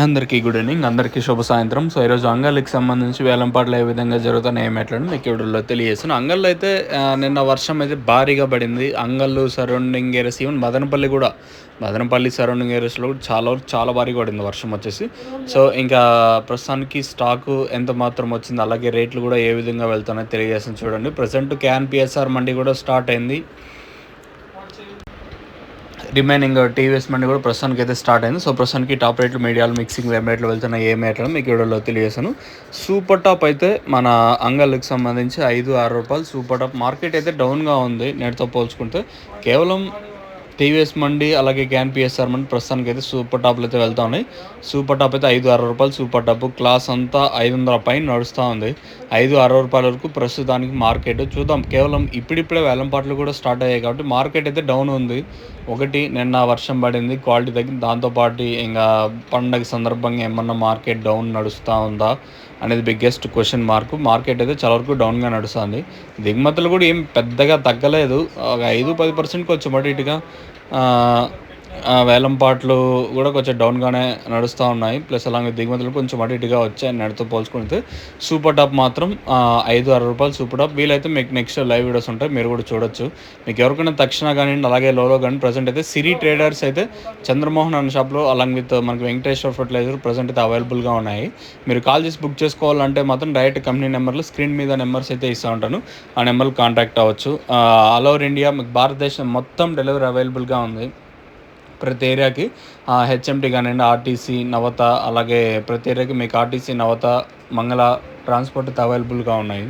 అందరికీ good evening, అందరికీ శుభ సాయంత్రం. సో ఈరోజు అంగళ్ళకి సంబంధించి వేలంపాట్లు ఏ విధంగా జరుగుతున్నాయి ఏమేట్లని మీకు వీడియోలో తెలియజేస్తాను. అంగళ్ళు అయితే నిన్న వర్షం అయితే భారీగా పడింది. అంగళ్ళు సరౌండింగ్ ఏరియాస్, ఈవెన్ మదనపల్లి కూడా, మదనపల్లి సరౌండింగ్ ఏరియాస్లో కూడా చాలా భారీగా పడింది వర్షం వచ్చేసి. సో ఇంకా ప్రస్తుతానికి స్టాకు ఎంత మాత్రం వచ్చింది, అలాగే రేట్లు కూడా ఏ విధంగా వెళ్తున్నాయో తెలియజేస్తాను. చూడండి, ప్రజెంట్ క్యాన్ పిఎస్ఆర్ మండి కూడా స్టార్ట్ అయింది. రిమైనింగ్ టీవీఎస్ మండి కూడా ప్రస్తుతానికి అయితే స్టార్ట్ అయింది. సో ప్రస్తుతానికి టాప్ రేట్లు, మీడియాలు, మిక్సింగ్ ఏం రేట్లు వెళ్తున్నాయి ఏం రేట్లు మీకు వీడియోలో తెలియజేస్తాను. సూపర్ టాప్ అయితే మన అంగళ్ళకి సంబంధించి 5-6 రూపాయలు సూపర్ టాప్. మార్కెట్ అయితే డౌన్గా ఉంది నేటితో పోల్చుకుంటే. కేవలం టీవీఎస్ మండి అలాగే క్యాన్ పిఎస్ఆర్ మండి ప్రస్తుతానికి అయితే సూపర్ టాప్లు అయితే వెళ్తూ ఉన్నాయి. సూపర్ టాప్ అయితే 5-6 రూపాయలు సూపర్ టాప్. క్లాస్ అంతా 500 పైన నడుస్తూ ఉంది. 5-6 రూపాయల వరకు ప్రస్తుతానికి మార్కెట్ చూద్దాం. కేవలం ఇప్పుడిప్పుడే వేలంపాట్లు కూడా స్టార్ట్ అయ్యాయి కాబట్టి మార్కెట్ అయితే డౌన్ ఉంది. ఒకటి, నిన్న వర్షం పడింది, క్వాలిటీ తగ్గింది. దాంతోపాటు ఇంకా పండగ సందర్భంగా ఏమన్నా మార్కెట్ డౌన్ నడుస్తూ ఉందా అనేది బిగ్గెస్ట్ క్వశ్చన్ మార్క్. మార్కెట్ అయితే చాలా వరకు డౌన్గా నడుస్తుంది. దిగుమతులు కూడా ఏం పెద్దగా తగ్గలేదు, ఒక 5-10% కొంచెం అటు ఇటుగా. వేలంపాట్లు కూడా కొంచెం డౌన్గానే నడుస్తూ ఉన్నాయి. ప్లస్ అలాగే దిగుమతులు కొంచెం అటు ఇటుగా వచ్చాయి నెలతో పోల్చుకుంటే. సూపర్ టాప్ మాత్రం 5-6 రూపాయలు సూపర్ టాప్. వీలైతే మీకు నెక్స్ట్ లైవ్ వీడియోస్ ఉంటాయి, మీరు కూడా చూడొచ్చు. మీకు ఎవరికైనా తక్షణ కానివ్వండి, అలాగే లోలో కానీ ప్రజెంట్ అయితే సిరి ట్రేడర్స్ అయితే చంద్రమోహన్ అన్న షాప్లో అలాగే విత్ మనకి వెంకటేశ్వర ఫర్టిలైజర్ ప్రజెంట్ అయితే అవైలబుల్గా ఉన్నాయి. మీరు కాల్ చేసి బుక్ చేసుకోవాలంటే మాత్రం డైరెక్ట్ కంపెనీ నెంబర్లు స్క్రీన్ మీద నెంబర్స్ అయితే ఇస్తూ ఉంటాను, ఆ నెంబర్కి కాంటాక్ట్ అవ్వచ్చు. ఆల్ ఓవర్ ఇండియా మీకు భారతదేశం మొత్తం డెలివరీ అవైలబుల్గా ఉంది. ప్రతి ఏరియాకి హెచ్ఎంటీ కానివ్వండి, ఆర్టీసీ, నవత, అలాగే ప్రతి ఏరియాకి మీకు ఆర్టీసీ, నవత, మంగళ ట్రాన్స్పోర్ట్ అయితే అవైలబుల్గా ఉన్నాయి.